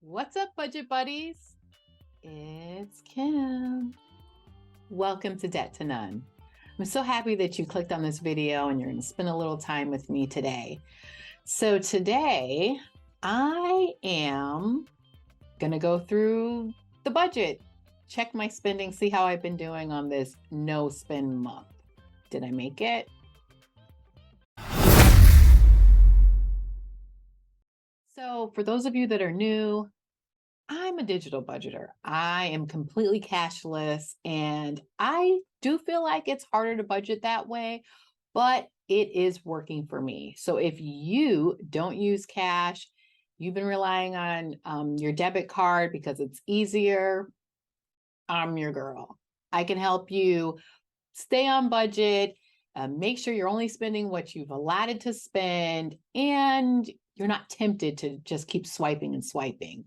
What's up, budget buddies? It's Kim. Welcome to Debt to None. I'm so happy that you clicked on this video and you're going to spend a little time with me today. So today, I am going to go through the budget, check my spending, see how I've been doing on this no spend month. Did I make it? So for those of you that are new, I'm a digital budgeter. I am completely cashless, and I do feel like it's harder to budget that way, but it is working for me. So if you don't use cash, you've been relying on your debit card because it's easier, I'm your girl. I can help you stay on budget, make sure you're only spending what you've allotted to spend, and you're not tempted to just keep swiping and swiping.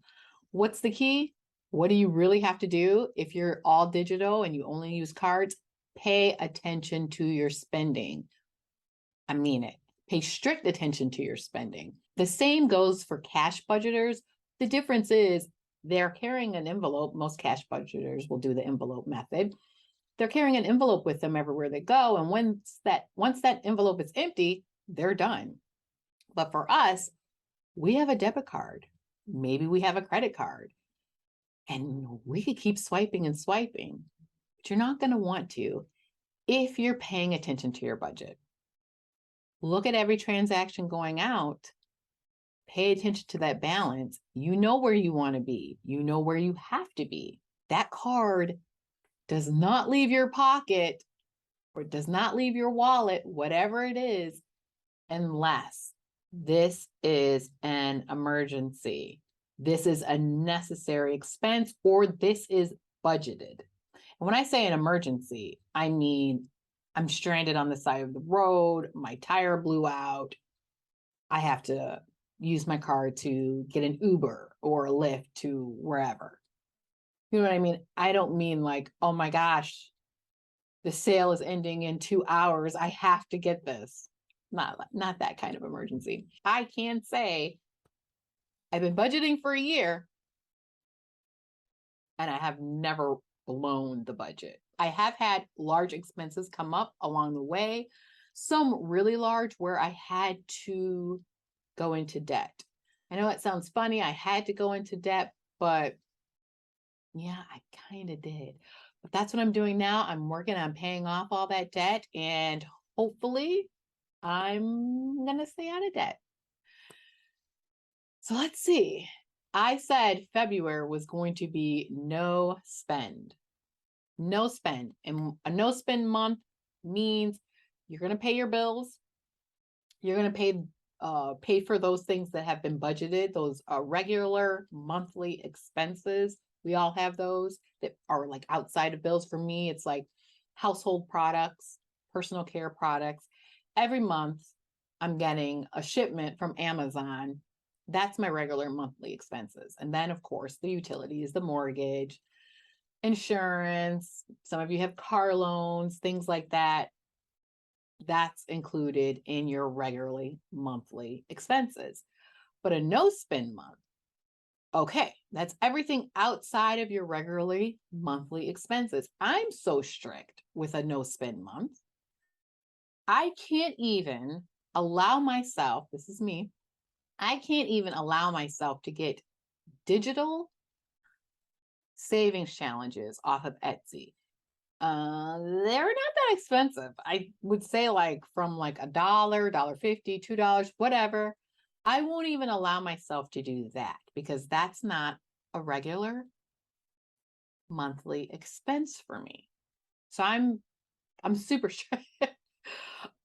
What's the key? What do you really have to do if you're all digital and you only use cards? Pay attention to your spending. I mean it. Pay strict attention to your spending. The same goes for cash budgeters. The difference is they're carrying an envelope. Most cash budgeters will do the envelope method. They're carrying an envelope with them everywhere they go. And once that envelope is empty, they're done. But for us, we have a debit card. Maybe we have a credit card. And we could keep swiping and swiping. But you're not going to want to if you're paying attention to your budget. Look at every transaction going out. Pay attention to that balance. You know where you want to be. You know where you have to be. That card does not leave your pocket or does not leave your wallet, whatever it is, unless this is an emergency. This is a necessary expense, or this is budgeted. And when I say an emergency, I mean I'm stranded on the side of the road, my tire blew out, I have to use my car to get an Uber or a Lyft to wherever. You know what I mean? I don't mean like, oh my gosh, the sale is ending in 2 hours, I have to get this. Not that kind of emergency. I can say I've been budgeting for a year and I have never blown the budget. I have had large expenses come up along the way, some really large where I had to go into debt. I know it sounds funny, I had to go into debt, but yeah, I kind of did. But that's what I'm doing now. I'm working on paying off all that debt, and hopefully I'm going to stay out of debt. So let's see. I said February was going to be no spend. No spend. And a no spend month means you're going to pay your bills. You're going to pay for those things that have been budgeted, those regular monthly expenses. We all have those that are like outside of bills. For me, it's like household products, personal care products. Every month, I'm getting a shipment from Amazon. That's my regular monthly expenses. And then, of course, the utilities, the mortgage, insurance. Some of you have car loans, things like that. That's included in your regularly monthly expenses. But a no spend month, okay, that's everything outside of your regularly monthly expenses. I'm so strict with a no spend month. I can't even allow myself, this is me, I can't even allow myself to get digital savings challenges off of Etsy. They're not that expensive. I would say like from like $1, $1.50, $2, whatever. I won't even allow myself to do that because that's not a regular monthly expense for me. So I'm super sure.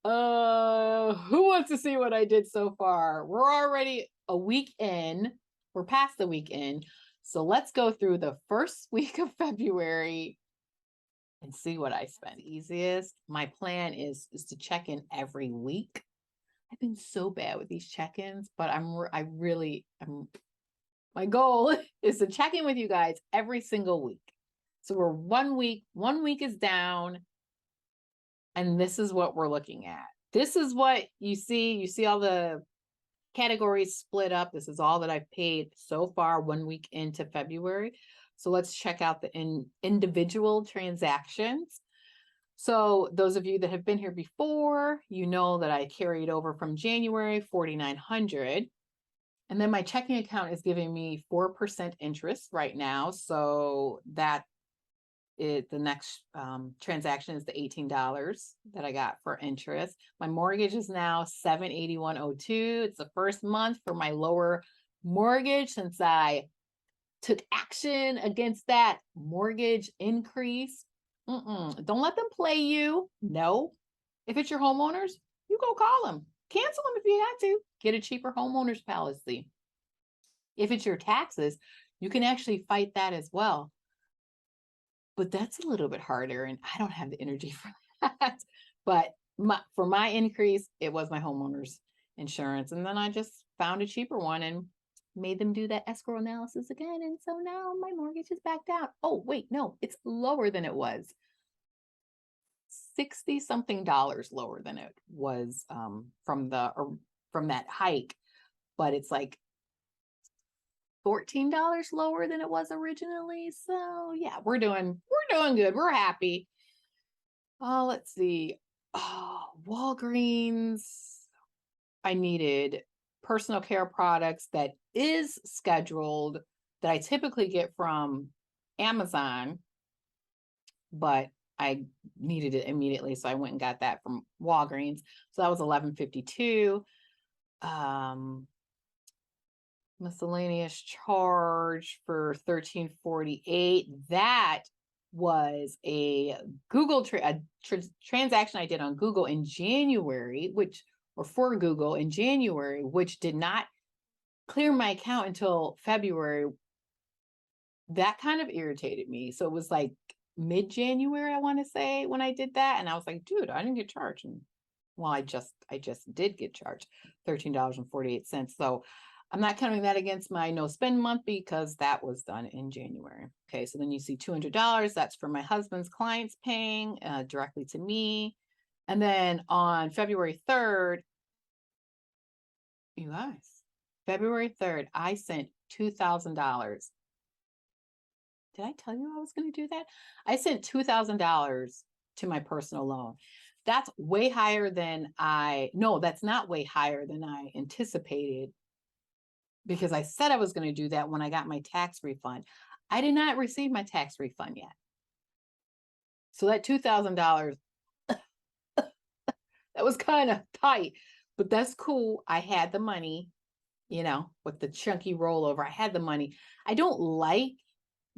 Who wants to see what I did so far? We're already a week in. We're past the weekend. So let's go through the first week of February and see what I spent. Easiest. My plan is to check in every week. I've been so bad with these check-ins, but my goal is to check in with you guys every single week. So we're 1 week is down, and this is what we're looking at. This is what you see all the Categories split up. This is all that I've paid so far 1 week into February. So let's check out the individual transactions. So those of you that have been here before, you know that I carried over from January 4,900. And then my checking account is giving me 4% interest right now. So that the next transaction is the $18 that I got for interest. My mortgage is now $781.02. It's the first month for my lower mortgage since I took action against that mortgage increase. Don't let them play you. No. If it's your homeowners, you go call them. Cancel them if you have to. Get a cheaper homeowners policy. If it's your taxes, you can actually fight that as well. But that's a little bit harder, and I don't have the energy for that. But for my increase, it was my homeowners insurance. And then I just found a cheaper one and made them do that escrow analysis again. And so now my mortgage is back down. Oh, wait, no, it's lower than it was. 60 something dollars lower than it was from that hike, but it's like $14 lower than it was originally. So yeah, we're doing good. We're happy. Oh, let's see. Oh, Walgreens. I needed personal care products that is scheduled that I typically get from Amazon, but I needed it immediately. So I went and got that from Walgreens. So that was $11.52. Miscellaneous charge for $13.48. That was a Google transaction I did on Google in January, for Google in January, which did not clear my account until February. That kind of irritated me. So it was like mid-January, I want to say, when I did that. And I was like, dude, I didn't get charged. And well, I just did get charged $13.48. So I'm not counting that against my no spend month because that was done in January. Okay, so then you see $200. That's for my husband's clients paying directly to me. And then on February 3rd, you guys, February 3rd, I sent $2,000. Did I tell you I was going to do that? I sent $2,000 to my personal loan. That's way higher than that's not way higher than I anticipated, because I said I was going to do that when I got my tax refund. I did not receive my tax refund yet. So that $2,000, that was kind of tight, but that's cool. I had the money, with the chunky rollover. I had the money. I don't like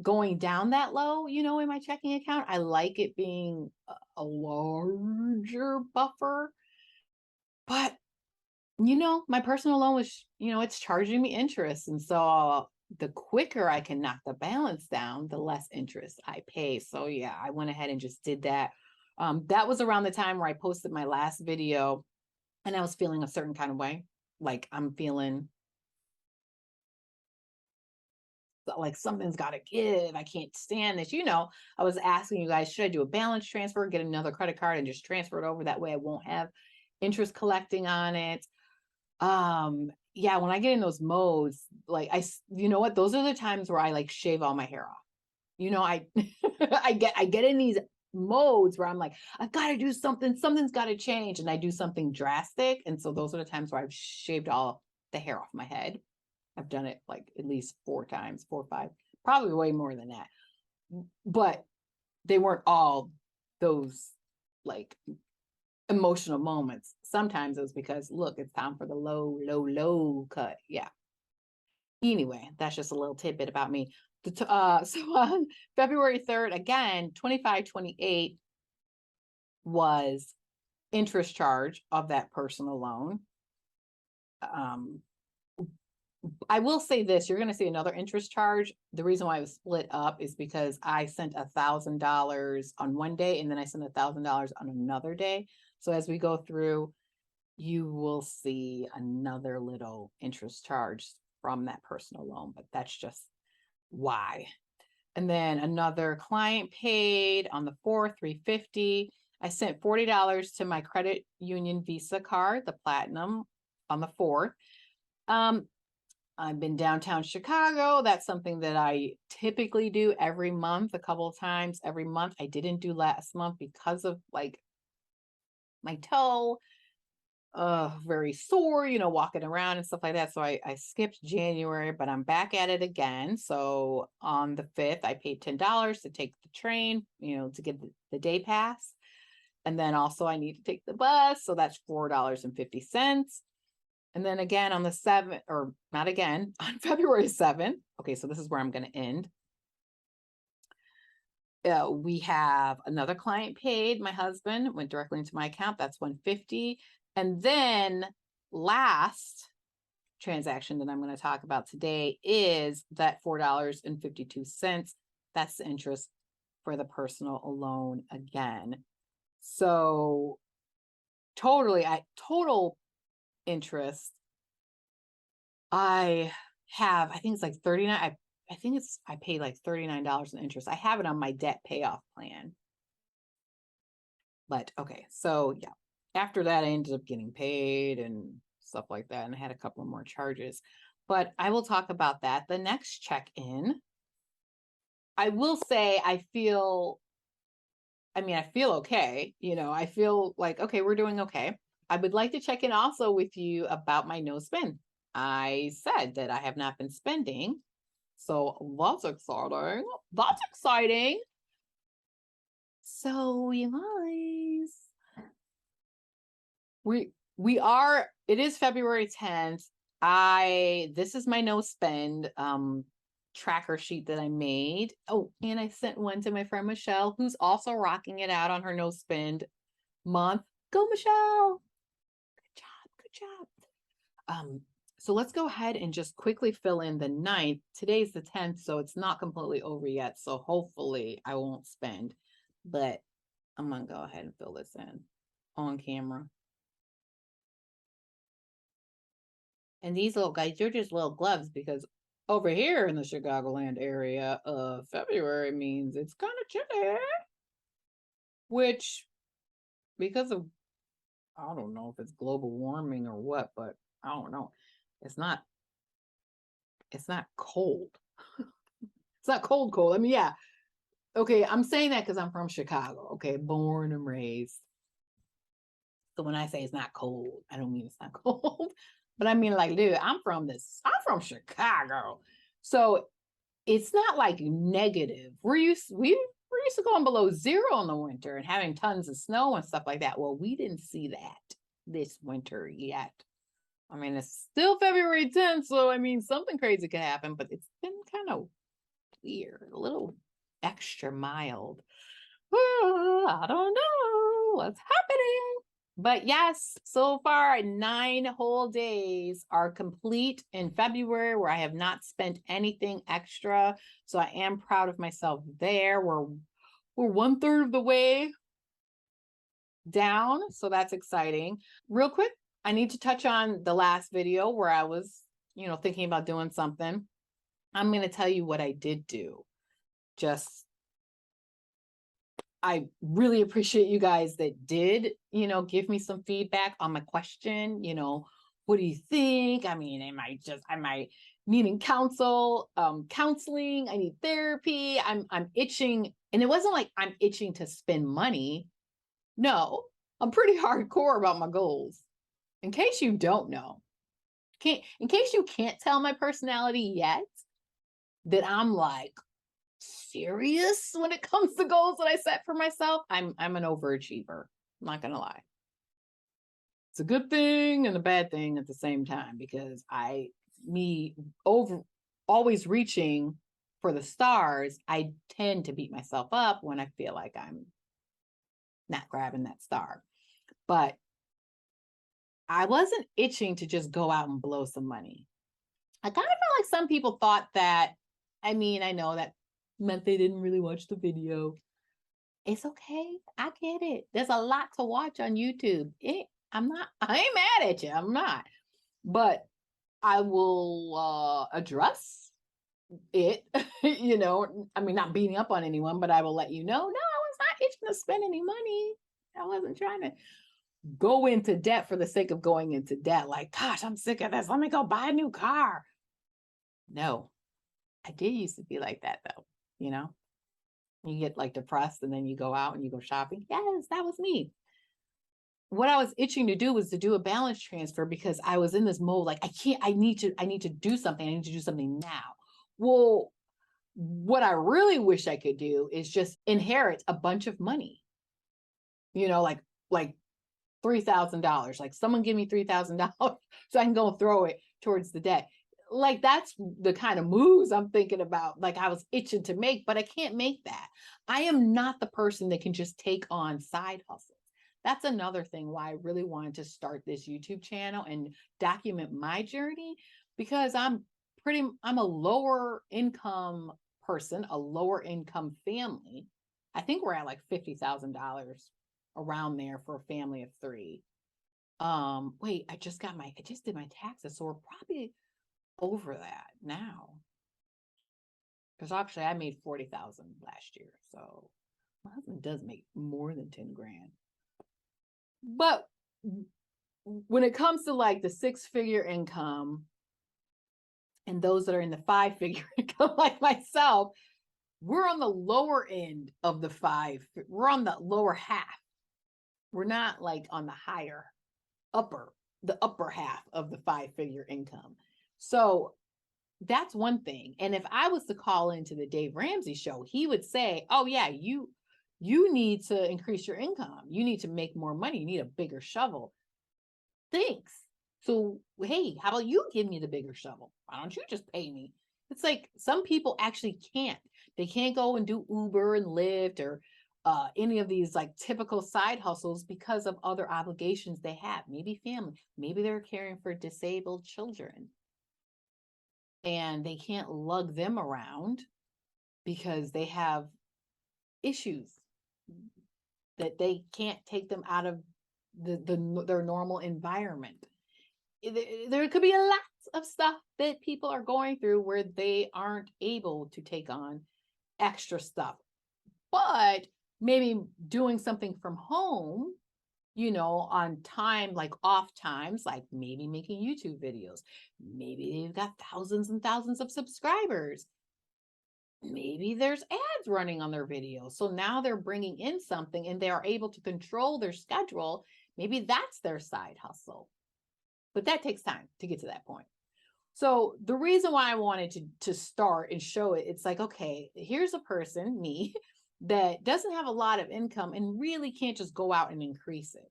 going down that low, in my checking account. I like it being a larger buffer, but my personal loan was, it's charging me interest. And so the quicker I can knock the balance down, the less interest I pay. So yeah, I went ahead and just did that. That was around the time where I posted my last video and I was feeling a certain kind of way. Like I'm feeling like something's got to give. I can't stand this. I was asking you guys, should I do a balance transfer, get another credit card and just transfer it over? That way I won't have interest collecting on it. Yeah, when I get in those modes, like those are the times where I like shave all my hair off. I I get in these modes where I'm like, I've got to do something's got to change, and I do something drastic. And so those are the times where I've shaved all the hair off my head. I've done it like at least 4 times, 4 or 5, probably way more than that. But they weren't all those like emotional moments. Sometimes it was because, look, it's time for the low cut. Yeah. Anyway, that's just a little tidbit about me. So on February 3rd, again, $25.28 was interest charge of that personal loan. I will say this, you're going to see another interest charge. The reason why it was split up is because I sent $1,000 on one day and then I sent $1,000 on another day. So as we go through, you will see another little interest charge from that personal loan, but that's just why. And then another client paid on the 4th, $350. I sent $40 to my credit union Visa card, the Platinum, on the 4th. I've been downtown Chicago. That's something that I typically do every month, a couple of times every month. I didn't do last month because of like my toe, very sore, walking around and stuff like that. So I skipped January, but I'm back at it again. So on the 5th, I paid $10 to take the train, to get the day pass. And then also I need to take the bus. So that's $4.50. And then again on the 7th, or not again, on February 7th. Okay, so this is where I'm going to end. We have another client paid. My husband went directly into my account. That's $150. And then last transaction that I'm going to talk about today is that $4.52. That's the interest for the personal loan again. So total interest, I think it's like 39. I paid like $39 in interest. I have it on my debt payoff plan. But okay, so yeah, after that, I ended up getting paid and stuff like that. And I had a couple of more charges, but I will talk about that. The next check-in, I will say, I feel okay. I feel like, okay, we're doing okay. I would like to check in also with you about my no spend. I said that I have not been spending. So that's exciting. That's exciting. So you guys, it is February 10th. This is my no spend tracker sheet that I made. Oh, and I sent one to my friend Michelle, who's also rocking it out on her no spend month. Go, Michelle. Good job. So let's go ahead and just quickly fill in the 9th. Today's the 10th, so it's not completely over yet. So hopefully I won't spend, but I'm gonna go ahead and fill this in on camera. And these little guys, they're just little gloves because over here in the Chicagoland area, February means it's kind of chilly, which because of, I don't know if it's global warming or what, but I don't know. It's not cold. It's not cold. I mean, yeah. Okay, I'm saying that because I'm from Chicago. Okay, born and raised. So when I say it's not cold, I don't mean it's not cold. But I mean, like, dude, I'm from Chicago. So it's not like negative. We used to going below zero in the winter and having tons of snow and stuff like that. Well, we didn't see that this winter yet. I mean, it's still February 10th, so I mean, something crazy could happen, but it's been kind of weird, a little extra mild. I don't know what's happening. But yes, so far 9 whole days are complete in February where I have not spent anything extra. So I am proud of myself there. We're 1/3 of the way down. So that's exciting. Real quick, I need to touch on the last video where I was, thinking about doing something. I'm going to tell you what I did do. I really appreciate you guys that did, give me some feedback on my question. What do you think? I mean, am I needing counseling? I need therapy. I'm itching. And it wasn't like I'm itching to spend money. No, I'm pretty hardcore about my goals. In case you don't know, in case you can't tell my personality yet, that I'm like serious when it comes to goals that I set for myself. I'm an overachiever. I'm not gonna lie. It's a good thing and a bad thing at the same time because always reaching for the stars, I tend to beat myself up when I feel like I'm not grabbing that star. But I wasn't itching to just go out and blow some money. I kind of felt like some people thought that, I know that meant they didn't really watch the video. It's okay. I get it. There's a lot to watch on YouTube. I ain't mad at you. I'm not. But I will address it, not beating up on anyone, but I will let you know, no, I was not itching to spend any money. I wasn't trying to. go into debt for the sake of going into debt. Like, gosh, I'm sick of this. Let me go buy a new car. No, I did used to be like that though. You know, you get like depressed and then you go out and you go shopping. Yes, that was me. What I was itching to do was to do a balance transfer because I was in this mode like I need to do something. I need to do something now. Well, what I really wish I could do is just inherit a bunch of money. Like $3,000. Like someone give me $3,000 so I can go throw it towards the debt. Like that's the kind of moves I'm thinking about. Like I was itching to make, but I can't make that. I am not the person that can just take on side hustles. That's another thing why I really wanted to start this YouTube channel and document my journey because I'm a lower income person, a lower income family. I think we're at like $50,000 around there for a family of three. Wait, I just did my taxes, so we're probably over that now. Because actually I made 40,000 last year. So my husband does make more than 10 grand. But when it comes to like the 6-figure income and those that are in the 5-figure income, like myself, we're on the lower end of we're on the lower half. We're not like on the upper half of the 5-figure income. So that's one thing. And if I was to call into the Dave Ramsey show, he would say, oh yeah, you need to increase your income. You need to make more money. You need a bigger shovel. Thanks. So, hey, how about you give me the bigger shovel? Why don't you just pay me? It's like some people actually can't. They can't go and do Uber and Lyft or any of these like typical side hustles because of other obligations they have. Maybe family. Maybe they're caring for disabled children. And they can't lug them around because they have issues that they can't take them out of their normal environment. There could be a lot of stuff that people are going through where they aren't able to take on extra stuff. But maybe doing something from home, on time, like off times, like maybe making YouTube videos. Maybe they've got thousands and thousands of subscribers. Maybe there's ads running on their videos. So now they're bringing in something and they are able to control their schedule. Maybe that's their side hustle. But that takes time to get to that point. So the reason why I wanted to start and show it, it's like, okay, here's a person, me, that doesn't have a lot of income and really can't just go out and increase it.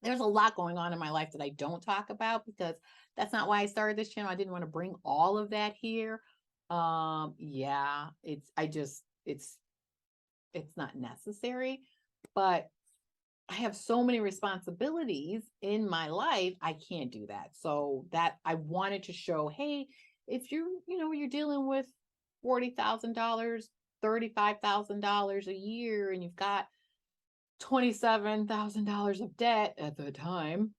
There's a lot going on in my life that I don't talk about because that's not why I started this channel. I didn't want to bring all of that here. Yeah, it's not necessary, but I have so many responsibilities in my life. I can't do that. So that I wanted to show, hey, if you're dealing with $40,000, $35,000 a year, and you've got $27,000 of debt at the time,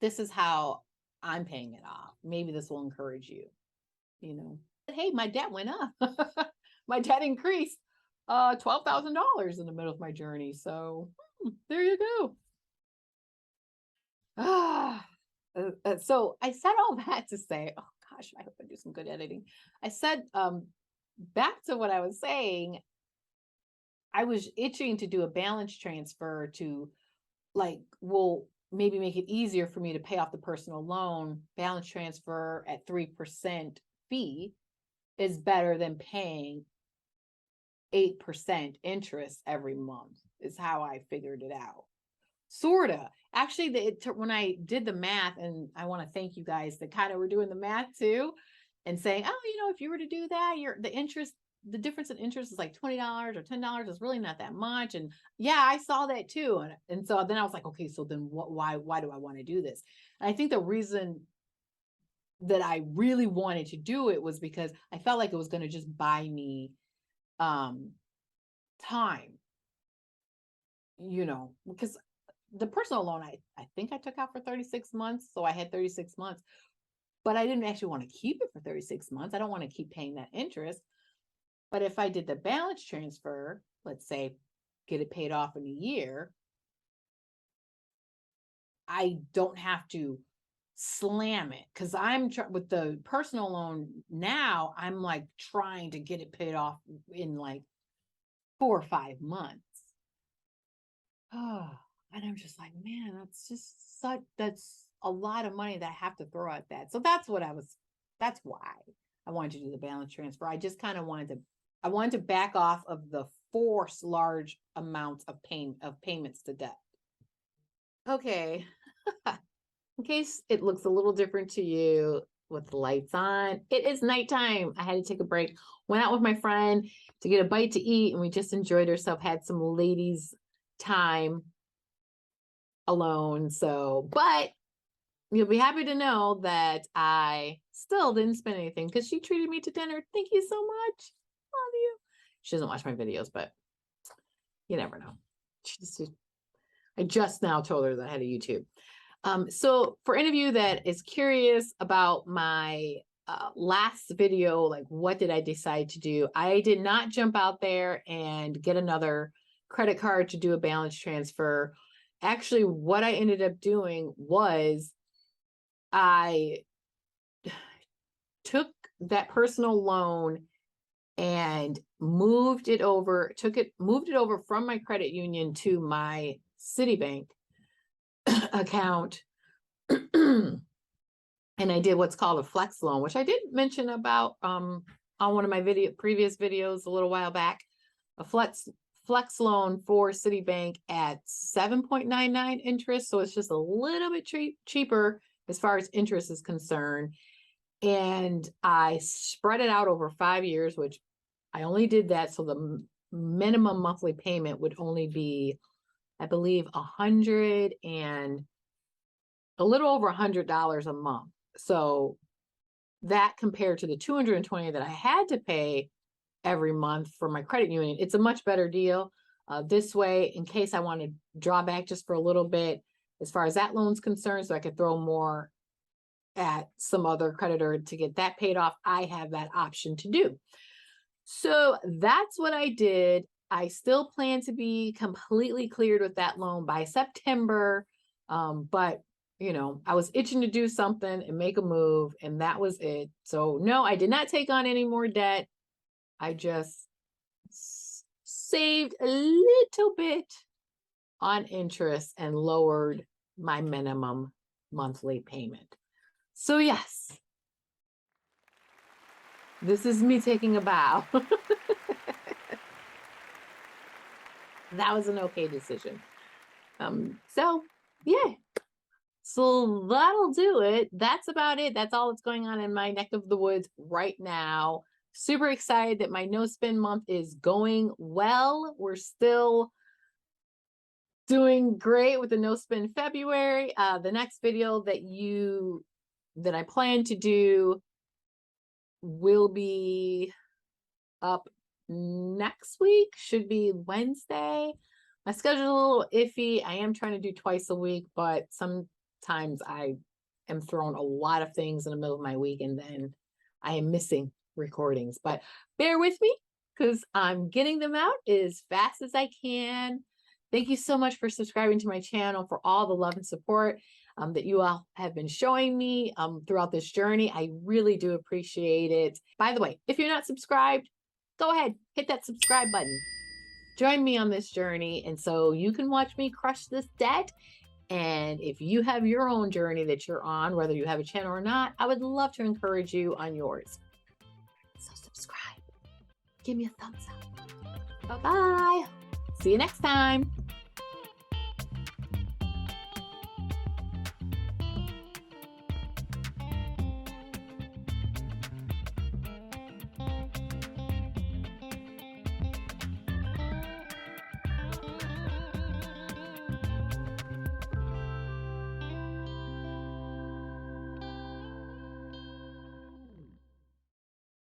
this is how I'm paying it off. Maybe this will encourage you. Hey, my debt went up. My debt increased $12,000 in the middle of my journey. So there you go. So I said all that to say, oh gosh, I hope I do some good editing. I said, back to what I was saying, I was itching to do a balance transfer to maybe make it easier for me to pay off the personal loan. Balance transfer at 3% fee is better than paying 8% interest every month, is how I figured it out. Sorta. Actually, when I did the math, and I want to thank you guys that kind of were doing the math too, and saying, oh, if you were to do that, the difference in interest is like $20 or $10 is really not that much. And yeah, I saw that too. And so then I was like, okay, so then why do I want to do this? And I think the reason that I really wanted to do it was because I felt like it was going to just buy me time, because the personal loan, I think I took out for 36 months. So I had 36 months, but I didn't actually want to keep it for 36 months. I don't want to keep paying that interest. But if I did the balance transfer, let's say get it paid off in a year, I don't have to slam it, because I'm with the personal loan now, I'm like trying to get it paid off in like 4 or 5 months. Oh, and I'm just like, man, that's a lot of money that I have to throw at that. So that's why I wanted to do the balance transfer. I just kind of I wanted to back off of the forced large amounts of payments to debt. Okay. In case it looks a little different to you with the lights on, it is nighttime. I had to take a break. Went out with my friend to get a bite to eat, and we just enjoyed ourselves, had some ladies' time alone. So, but you'll be happy to know that I still didn't spend anything because she treated me to dinner. Thank you so much. Love you. She doesn't watch my videos, but you never know. I just now told her that I had a YouTube. So for any of you that is curious about my last video, like what did I decide to do? I did not jump out there and get another credit card to do a balance transfer. Actually, what I ended up doing was I took that personal loan and moved it over from my credit union to my Citibank account. And I did what's called a flex loan, which I did mention about on one of my previous videos a little while back. A flex loan for Citibank at 7.99 interest, so it's just a little bit cheaper as far as interest is concerned. And I spread it out over 5 years, which I only did that so the minimum monthly payment would only be, I believe, a little over $100 a month. So that compared to the $220 that I had to pay every month for my credit union, it's a much better deal. This way, in case I want to draw back just for a little bit, as far as that loan's concerned, so I could throw more at some other creditor to get that paid off, I have that option to do. So that's what I did. I still plan to be completely cleared with that loan by September. But you know, I was itching to do something and make a move, and that was it. So no, I did not take on any more debt. I just saved a little bit on interest and lowered my minimum monthly payment. So yes, this is me taking a bow. That was an okay decision. So yeah. So that'll do it. That's about it. That's all that's going on in my neck of the woods right now. Super excited that my no spend month is going well. We're still doing great with the no spend February. The next video that I plan to do will be up next week, should be Wednesday. My schedule's a little iffy. I am trying to do twice a week, but sometimes I am throwing a lot of things in the middle of my week and then I am missing recordings. But bear with me because I'm getting them out as fast as I can. Thank you so much for subscribing to my channel, for all the love and support that you all have been showing me throughout this journey. I really do appreciate it. By the way, if you're not subscribed, go ahead, hit that subscribe button. Join me on this journey, and so you can watch me crush this debt. And if you have your own journey that you're on, whether you have a channel or not, I would love to encourage you on yours. So subscribe. Give me a thumbs up. Bye-bye. See you next time.